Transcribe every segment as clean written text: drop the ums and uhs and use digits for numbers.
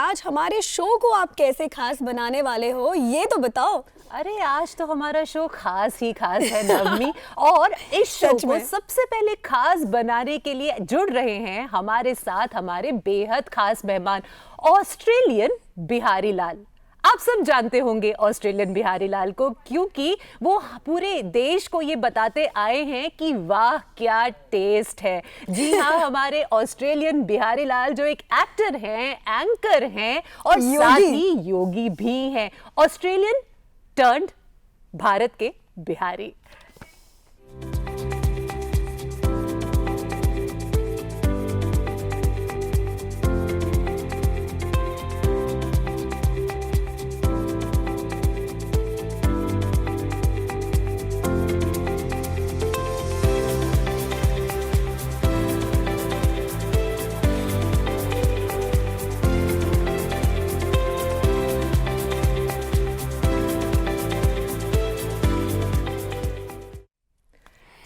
आज हमारे शो को आप कैसे खास बनाने वाले हो ये तो बताओ। अरे आज तो हमारा शो खास ही खास है नवमी। और इस शो को सबसे पहले खास बनाने के लिए जुड़ रहे हैं हमारे साथ हमारे बेहद खास मेहमान ऑस्ट्रेलियन बिहारी लाल। आप सब जानते होंगे ऑस्ट्रेलियन बिहारी लाल को, क्योंकि वो पूरे देश को ये बताते आए हैं कि वाह क्या टेस्ट है। जी हाँ, हमारे ऑस्ट्रेलियन बिहारी लाल जो एक एक्टर हैं, एंकर हैं और साथ ही योगी भी हैं। ऑस्ट्रेलियन टर्न्ड भारत के बिहारी।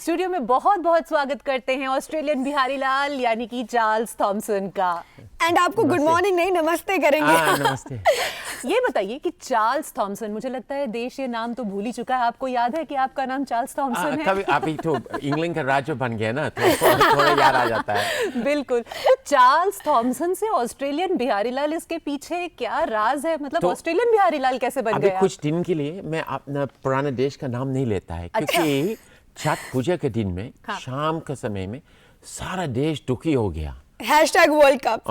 स्टूडियो में बहुत बहुत स्वागत करते हैं ऑस्ट्रेलियन बिहारी लाल यानी कि चार्ल्स थॉमसन का। एंड आपको गुड मॉर्निंग नहीं नमस्ते करेंगे। नमस्ते। ये बताइए कि चार्ल्स थॉमसन, मुझे लगता है देश ये नाम तो भूल ही चुका है। आपको याद है कि आपका नाम चार्ल्स थॉमसन है? कभी अभी तो इंग्लैंड का राज्य बन गया ना, तो थोड़ा याद आ जाता है। बिल्कुल। तो चार्ल्स थॉमसन से ऑस्ट्रेलियन बिहारी लाल, इसके पीछे क्या राज है? मतलब ऑस्ट्रेलियन बिहारी लाल कैसे बन गया? कुछ दिन के लिए मैं अपना पुराने देश का नाम नहीं लेता है, क्योंकि छठ पूजा के दिन में शाम के समय में सारा देश दुखी हो गया। #World cup.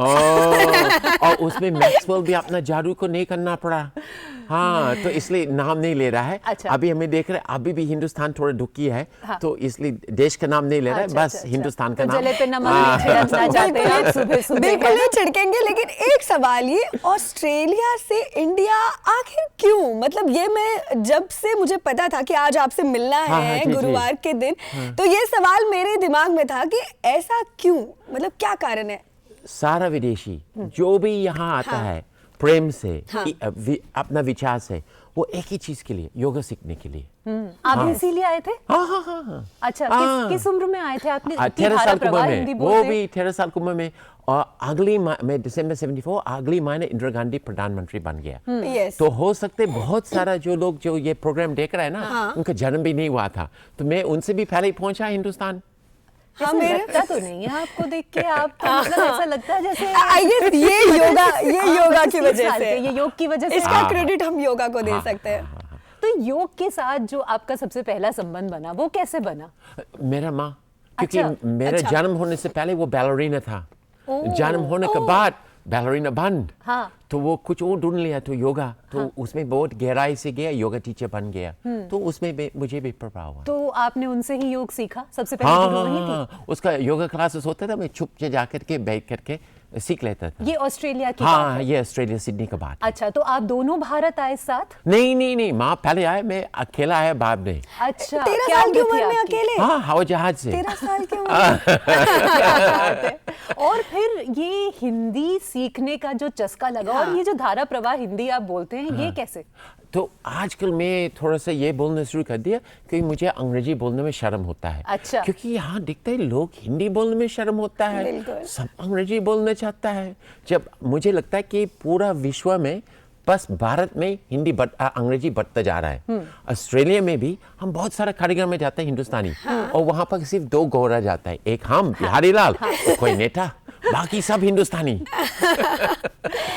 और उसमें मैक्सवेल भी अपना जादू को नहीं करना पड़ा। हाँ, तो इसलिए नाम नहीं ले रहा है। अच्छा। अभी हमें देख रहे हैं अभी भी हिंदुस्तान थोड़ा दुखी है। हाँ। तो इसलिए देश का नाम नहीं ले रहा है। बस हिंदुस्तान का नाम। जले पे नमक नहीं छिड़कना चाहते हैं सुबह-सुबह। बिल्कुल नहीं छिड़केंगे, लेकिन एक सवाल, ये ऑस्ट्रेलिया से इंडिया आखिर क्यों? मतलब ये मैं जब से मुझे पता था कि आज आपसे मिलना है गुरुवार के दिन, तो ये सवाल मेरे दिमाग में था कि ऐसा क्यों, मतलब क्या कारण है? सारा विदेशी जो भी यहाँ आता है प्रेम से, अपना विचार से, वो एक ही चीज के लिए, योगा सीखने के लिए। आप इसीलिए आए थे? हाँ। अच्छा, किस उम्र में आए थे आपने? 13 साल की उम्र में, वो भी 13 साल की उम्र में। और अगली मैं दिसंबर 74 अगली महीने इंदिरा गांधी प्रधानमंत्री बन गया। तो हो सकते बहुत सारा जो लोग जो ये प्रोग्राम देख रहे हैं ना, उनका जन्म भी नहीं हुआ था, तो मैं उनसे भी पहले ही पहुंचा हिंदुस्तान। हाँ, लगता तो नहीं है आपको देख के, आपको मतलब ऐसा लगता है जैसे ये योगा की वजह से, ये योग की वजह से, इसका क्रेडिट हम योगा को दे सकते हैं। तो योग के साथ जो आपका सबसे पहला संबंध बना, वो कैसे बना? मेरा माँ, क्योंकि मेरा जन्म होने से पहले वो बैलरीना था। जन्म होने के बाद बैलरीना बंद। हाँ। तो वो कुछ और ढूंढ लिया, तो योगा, तो उसमें बहुत गहराई से गया, योगा टीचर बन गया। तो उसमें मुझे भी प्रभाव हुआ। तो आपने उनसे ही योग सीखा? सबसे पहले गुरु वही थी? उसका योगा क्लासेस होता था, मैं चुप से जाकर के बैठ करके सीख लेता था। ये ऑस्ट्रेलिया की बात है? ये ऑस्ट्रेलिया सिडनी का बात। अच्छा, तो आप दोनों भारत आए साथ? नहीं, माँ पहले आए, मैं अकेला आया बाद में। अच्छा, 13 साल की उम्र में अकेले? हाँ, हवाई जहाज से। 13 साल की उम्र। और फिर ये हिंदी सीखने का जो चस्का लगा, और ये जो धारा प्रवाह हिंदी आप बोलते हैं, ये कैसे? तो आजकल मैं थोड़ा सा ये बोलना शुरू कर दिया कि मुझे अंग्रेजी बोलने में शर्म होता है। अच्छा। क्योंकि यहाँ दिखता है लोग हिंदी बोलने में शर्म होता है, सब अंग्रेजी बोलना चाहता है। जब मुझे लगता है कि पूरा विश्व में बस भारत में अंग्रेजी बढ़ता जा रहा है। ऑस्ट्रेलिया में भी हम बहुत सारे कार्यक्रम में जाते हैं हिंदुस्तानी, और वहाँ पर सिर्फ 2 गोरा जाता है, एक हम बिहारी लाल, कोई नेता, बाकी सब हिंदुस्तानी।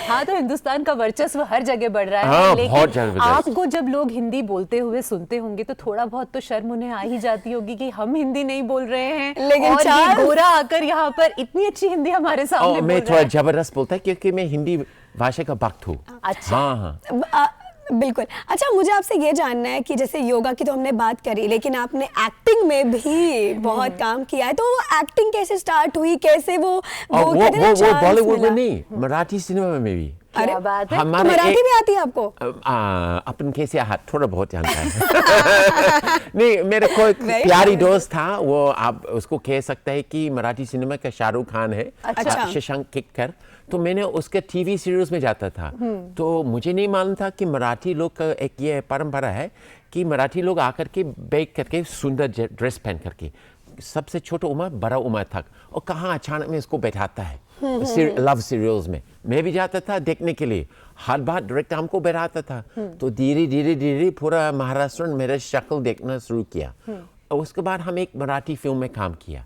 हाँ, तो हिंदुस्तान का वर्चस्व हर जगह बढ़ रहा है। हाँ, लेकिन आपको जब लोग हिंदी बोलते हुए सुनते होंगे तो थोड़ा बहुत तो शर्म उन्हें आ ही जाती होगी कि हम हिंदी नहीं बोल रहे हैं, लेकिन और ये गोरा आकर यहाँ पर इतनी अच्छी हिंदी हमारे सामने बोल रहा है। मैं थोड़ा जबरदस्त बोलता है क्योंकि मैं हिंदी भाषा का भक्त हूँ। अच्छा। हाँ। बिल्कुल। अच्छा, मुझे आपसे ये जानना है कि जैसे योगा की तो हमने बात करी, लेकिन आपने एक्टिंग में भी बहुत काम किया है, तो वो एक्टिंग कैसे स्टार्ट हुई, कैसे वो बॉलीवुड में नहीं, मराठी सिनेमा में भी। क्या बात है? तो मराठी भी आती है आपको? अपन कैसे थोड़ा बहुत जानता है। नहीं, मेरे को एक प्यारी दोस्त था, वो आप उसको कह सकते हैं कि मराठी सिनेमा का शाहरुख खान है। अच्छा। शशांक किक्कर। तो मैंने उसके टीवी सीरीज में जाता था, तो मुझे नहीं मालूम था कि मराठी लोग का एक ये परंपरा है कि मराठी लोग आकर के बैठ करके सुंदर ड्रेस पहन करके सबसे छोटा उम्र बड़ा उम्र तक, और कहाँ अचानक में इसको बैठाता है लव सीरियल्स में। मैं भी जाता था देखने के लिए, हर बार डायरेक्ट हमको बैठाता था। तो धीरे धीरे धीरे पूरा महाराष्ट्र में मेरा शक्ल देखना शुरू किया। और उसके बाद हम एक मराठी फिल्म में काम किया।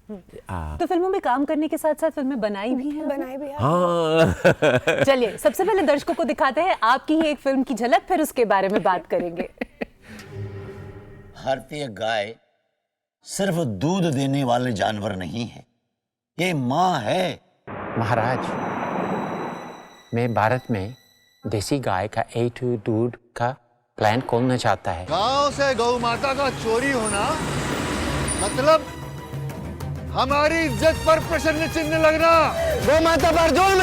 तो फिल्मों में काम करने के साथ साथ फिल्में बनाई भी हैं? बनाए भी हैं। हाँ। चलिए सबसे पहले दर्शकों को दिखाते हैं आपकी ही एक फिल्म की झलक, फिर उसके बारे में बात करेंगे। भारतीय गाय सिर्फ दूध देने वाले जानवर नहीं है, ये माँ है। महाराज, मैं भारत में देसी गाय का A2 दूध का प्लांट खोलना चाहता है। गांव से गौ माता का चोरी होना मतलब हमारी इज्जत पर प्रश्न चिन्ह लगना। गौ माता पर जुल्म।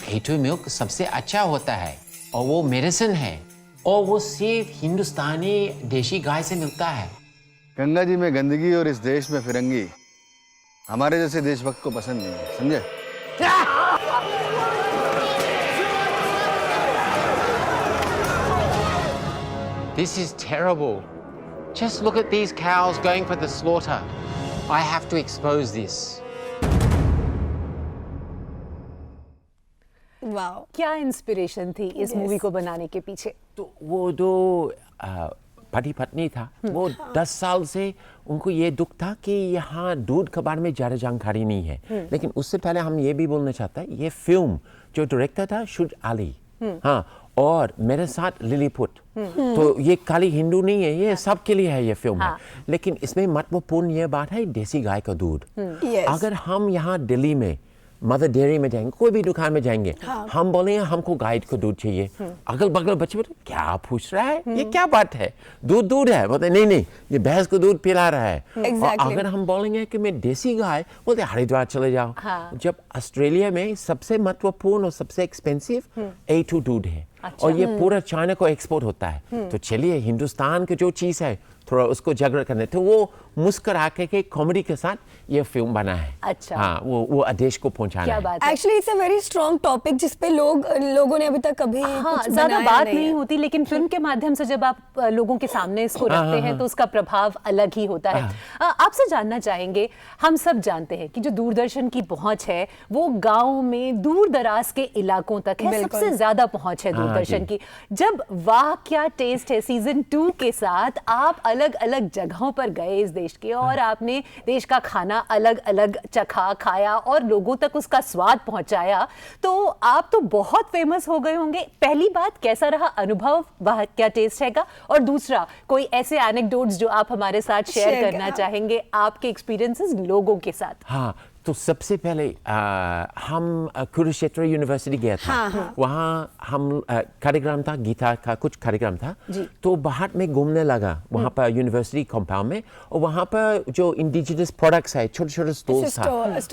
A2 मिल्क सबसे अच्छा होता है और वो मेडिसिन है, और वो सिर्फ हिंदुस्तानी देशी गाय से मिलता है। गंगा जी में गंदगी और इस देश में फिरंगी हमारे जैसे देशभक्त को पसंद नहीं है, समझे? This is terrible. Just look at these cows going for the slaughter. I have to expose this. Wow, क्या इंस्पिरेशन थी इस मूवी को बनाने के पीछे? तो वो जो पति पत्नी था, वो 10 साल से उनको ये दुख था कि यहाँ दूध के बारे में ज़्यादा जानकारी नहीं है। लेकिन उससे पहले हम ये भी बोलना चाहते हैं, ये फिल्म जो डायरेक्टर था शुड आली, हाँ, और मेरे साथ लिलीपुट। तो ये खाली हिंदू नहीं है, ये सबके लिए है ये फिल्म है। लेकिन इसमें महत्वपूर्ण ये बात है देसी गाय का दूध। अगर हम यहाँ दिल्ली में मदर डेयरी में जाएंगे, कोई भी दुकान में जाएंगे, हम बोलेंगे हमको गाय का दूध चाहिए, अगल बगल बच्चे बोलते क्या पूछ रहा है, ये क्या बात है, दूध दूध है, बोलते नहीं नहीं ये भैंस को दूध पिला रहा है। और अगर हम बोलेंगे कि मैं देसी गाय, बोलते हरिद्वार चले जाओ। जब ऑस्ट्रेलिया में सबसे महत्वपूर्ण और सबसे एक्सपेंसिव A2 दूध है, और ये पूरा चाइना को एक्सपोर्ट होता है। तो चलिए हिंदुस्तान की जो चीज़ है थोड़ा उसको जागृत करने, तो वो मुस्कुरा के कॉमेडी के साथ ये फिल्म बना है। अच्छा, हाँ, वो आदेश को पहुंचाना क्या है। बात है। Actually it's a very strong topic जिस पे लोगों ने अभी तक कभी कुछ ज्यादा बनाया बात नहीं नहीं है। होती, लेकिन फिल्म के माध्यम से जब आप लोगों के सामने इसको रखते हैं तो उसका प्रभाव अलग ही होता है। आपसे जानना चाहेंगे, हम सब जानते हैं कि जो दूरदर्शन की पहुंच है वो गांव में दूर दराज के इलाकों तक है, सबसे ज्यादा पहुंच है दूरदर्शन की। जब वाह क्या टेस्ट है सीजन 2 के साथ आप अलग अलग जगहों पर गए इस देश के, और आपने देश का खाना अलग अलग चखा, खाया और लोगों तक उसका स्वाद पहुंचाया, तो आप तो बहुत फेमस हो गए होंगे। पहली बात, कैसा रहा अनुभव, वाह क्या टेस्ट हैगा? और दूसरा, कोई ऐसे एनेक्डोट्स जो आप हमारे साथ शेयर करना चाहेंगे, आपके एक्सपीरियंसेस लोगों के साथ? हाँ, तो सबसे पहले हम कुरुक्षेत्र यूनिवर्सिटी गया था। वहाँ हम कार्यक्रम था, गीता का कुछ कार्यक्रम था। तो बाहर में घूमने लगा वहाँ पर यूनिवर्सिटी कंपाउंड में, और वहाँ पर जो इंडिजिनस प्रोडक्ट्स है, छोटे छोटे स्टोर्स था।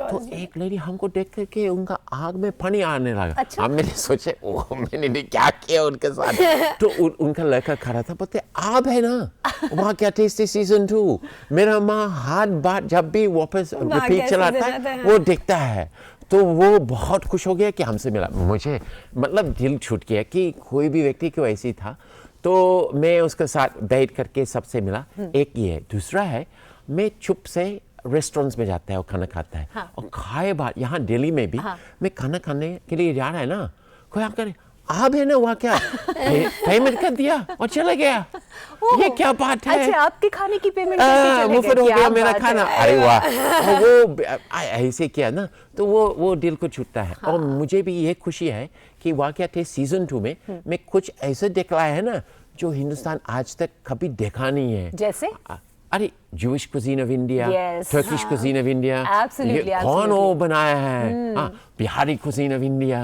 तो एक लेडी हमको देख करके उनका आग में पानी आने लगा। अच्छा? हमने सोचे मैंने क्या किया उनके साथ। तो उनका लड़का खड़ा था, बोलते आप है ना वहाँ क्या टेस्ट है सीजन 2। मेरा माँ हर बार जब भी वापस रिपीट चलाता है वो देखता है, तो वो बहुत खुश हो गया कि हमसे मिला। मुझे मतलब दिल छूट गया कि कोई भी व्यक्ति क्यों ऐसी था। तो मैं उसके साथ बैठ करके सबसे मिला। एक ये है। दूसरा है, मैं चुप से रेस्टोरेंट्स में जाता है और खाना खाता है। और खाए बाद यहाँ दिल्ली में भी मैं खाना खाने के लिए जा रहा है ना, कोई आकर आप है ना वहाँ क्या पेमेंट कर दिया और चला गया, ये क्या बात है? अच्छा, आपके खाने की पेमेंट कैसे चले मुफ्त हो गए? गया मेरा खाना। अरे वाह, वो ऐसे किया ना, तो वो दिल को छूटता है। और मुझे भी ये खुशी है कि वाकया थे सीजन 2 में मैं कुछ ऐसे दिखलाया है ना जो हिंदुस्तान आज तक कभी देखा नहीं है। जैसे अरे Jewish cuisine of India, Yes. Turkish cuisine of India, Absolutely, ये कौन absolutely. वो बनाया है? बिहारी cuisine of India,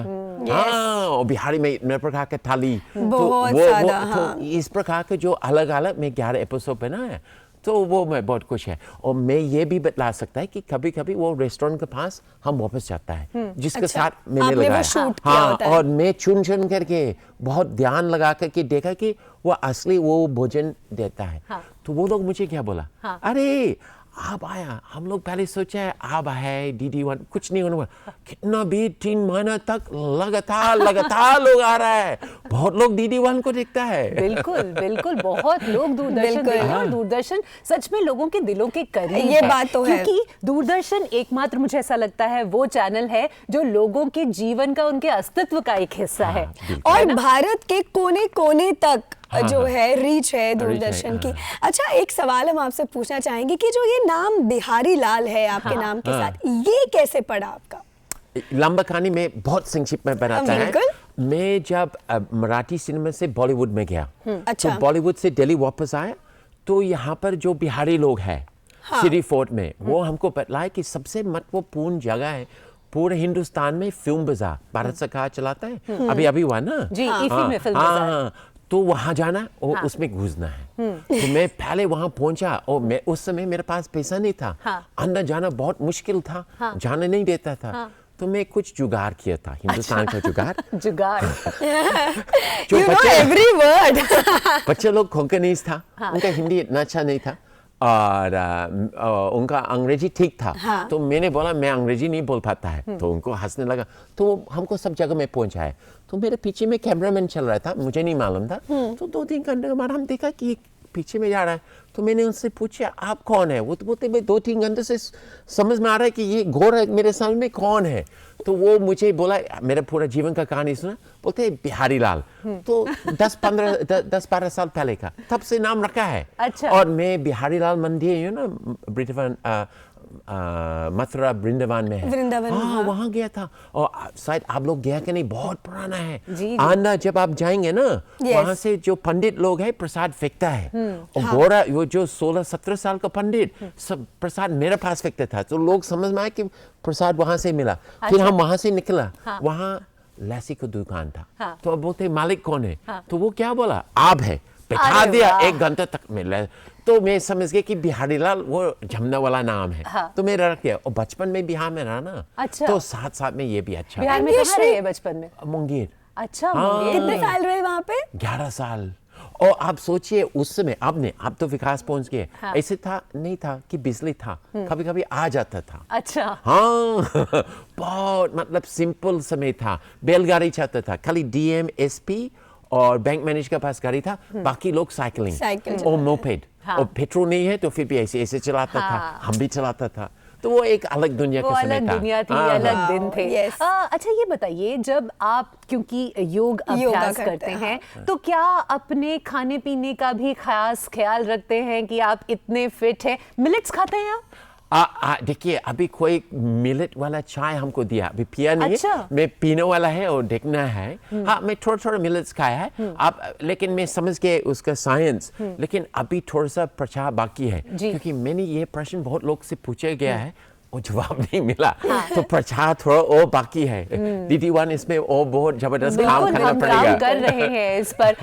और बिहारी में इतने प्रकार के थाली, बहुत ज़्यादा, तो इस प्रकार के जो अलग अलग में 11 एपिसोड बनाया है, तो वो मैं बहुत खुश है। और मैं ये भी बतला सकता है कि कभी कभी वो रेस्टोरेंट के पास हम वापस जाता है, जिसके साथ मैंने आपने वो लगाया। शूट किया होता है। और मैं चुन करके बहुत ध्यान लगा करके देखा कि वो असली वो भोजन देता है। तो वो लोग मुझे क्या बोला, अरे अब आया, हम लोग पहले सोचा है अब है DD1 कुछ नहीं होने वाला, कितना भी 3 महीना तक लगातार लोग आ रहा है, बहुत लोग DD1 को देखता है। बिल्कुल बिल्कुल, बहुत लोग दूरदर्शन देख रहे हैं और दूरदर्शन सच में लोगों के दिलों के करीब ये है। बात तो है। क्योंकि दूरदर्शन एकमात्र मुझे ऐसा लगता है वो चैनल है जो लोगों के जीवन का, उनके अस्तित्व का एक हिस्सा है। और भारत के कोने कोने तक जो है रीच है दूरदर्शन की। अच्छा, एक सवाल हम आपसे पूछना चाहेंगे कि जो ये नाम बिहारी लाल है आपके नाम के साथ, ये कैसे पड़ा आपका? लंबा कहानी में बहुत संक्षिप्त में बनाता है। मैं जब मराठी सिनेमा से बॉलीवुड में गया, अच्छा। तो बॉलीवुड से दिल्ली वापस आया, तो यहाँ पर जो बिहारी लोग हैं सिटी फोर्ट में, वो हमको बतलाया कि सबसे महत्वपूर्ण जगह है पूरे हिंदुस्तान में फिल्म बाजार, भारत सरकार चलाता है, अभी अभी हुआ ना जी, इसी में फिल्म बाजार। तो वहाँ जाना और उसमें घुसना है। तो मैं पहले वहाँ पहुँचा और मैं उस समय मेरे पास पैसा नहीं था, अंदर जाना बहुत मुश्किल था, जाने नहीं देता था। तो मैं कुछ जुगाड़ किया था, हिंदुस्तान का जुगाड़। जुगाड़। जो You know every word. बच्चे लोग कोंकणीज था, उनका हिंदी इतना अच्छा नहीं था और उनका अंग्रेजी ठीक था। तो मैंने बोला मैं अंग्रेजी नहीं बोल पाता है, तो उनको हंसने लगा। तो हमको सब जगह में पहुंचाया। तो मेरे पीछे में कैमरामैन चल रहा था, मुझे नहीं मालूम था। तो 2-3 घंटे के बाद हम देखा कि पीछे में जा रहा है। तो मैंने उनसे पूछा आप कौन है? वो तो बोलते भाई 2-3 घंटे से समझ में आ रहा है कि ये घोर है मेरे सामने कौन है। तो वो मुझे बोला, मेरा पूरा जीवन का कहानी सुना, बोलते बिहारी लाल। तो 10-12 साल पहले का, तब से नाम रखा है। अच्छा। और मैं बिहारी लाल मंदिर वृंदावन, मथुरा वृंदावन में है, वृंदावन, हाँ वहाँ गया था। और शायद आप लोग गया कि नहीं, बहुत पुराना है। जी। आना जब आप जाएंगे ना, Yes. वहाँ से जो पंडित लोग हैं प्रसाद फेंकता है, और गोरा वो जो 16-17 साल का पंडित सब प्रसाद मेरे पास फेंकता था। तो लोग समझ में आया कि प्रसाद वहाँ से मिला। फिर हम वहाँ से निकला, वहाँ लस्सी का दुकान था। तो अब बोलते मालिक कौन है? तो वो क्या बोला, आप है। बैठा अरे दिया, वाह। 1 घंटा तक मिला। तो मैं समझ गया कि बिहारी लाल वो जमना वाला नाम है। तो मैं रख दिया। और बचपन में बिहार में रहा ना, अच्छा। तो साथ में ये भी अच्छा बिहार है। में कहाँ रहे बचपन में? मुंगेर। अच्छा, मुंगेर कितने में। साल रहे वहाँ पे? 11 साल। और आप सोचिए उस समय, आप तो विकास पहुंच गए, ऐसे था नहीं था कि बिजली था, कभी कभी आ जाता था। अच्छा। हाँ बहुत मतलब सिंपल समय था, बैलगाड़ी चलता था, खाली DM SP और बैंक मैनेजर के पास गाड़ी था, बाकी लोग साइकिलिंग और मोपेड। और पेट्रोल नहीं है तो फिर भी ऐसे ऐसे चलाता था, हम भी चलाता था। तो वो एक अलग दुनिया का समय था। अलग दुनिया थी, अलग दिन थे। Yes. अच्छा ये बताइए, जब आप क्योंकि योग अभ्यास करते हैं, तो क्या अपने खाने पीने का भी खास ख्याल रखते हैं कि आप इतने फिट हैं? मिलेट्स खाते हैं आप? देखिए अभी कोई मिलेट वाला चाय हमको दिया, अभी पिया नहीं अच्छा। है, मैं पीने वाला है और देखना है। हाँ मैं थोड़ा मिलेट्स खाया है आप, लेकिन मैं समझ गए उसका साइंस, लेकिन अभी थोड़ा सा प्रचार बाकी है, क्योंकि मैंने ये प्रश्न बहुत लोग से पूछा गया है और जवाब नहीं मिला। तो प्रचार थोड़ा और बाकी है। DD1 इसमें और बहुत जबरदस्त काम करना हम पड़ेगा। काम कर रहे हैं इस पर।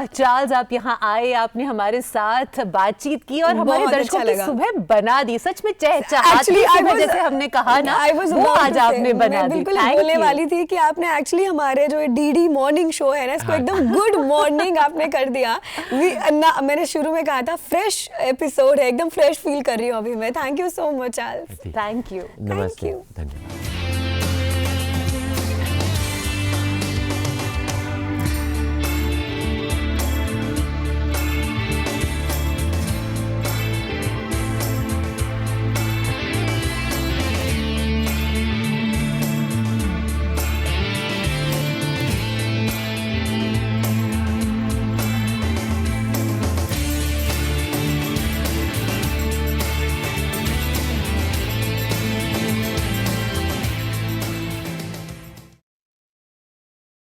चार्ल्स आप यहाँ आए, आपने हमारे साथ बातचीत की और हमारे बहुत दर्शकों अच्छा की लगा। सुबह बना दी। सच में चहचहाती Actually, I सुबह was- जैसे हमने कहा ना, I was वो about आज to say, आपने बना मैं दी। बिल्कुल Thank बोलने you. वाली थी कि आपने एक्चुअली हमारे जो DD मॉर्निंग शो है ना, इसको एकदम गुड मॉर्निंग आपने कर दिया। मैंने शुरू में कहा था फ्रेश एपिसोड है, एकदम फ्रेश फील कर रही हूँ अभी मैं। Thank you so much Charles. Thank you. नमस्ते, you. धन्यवाद।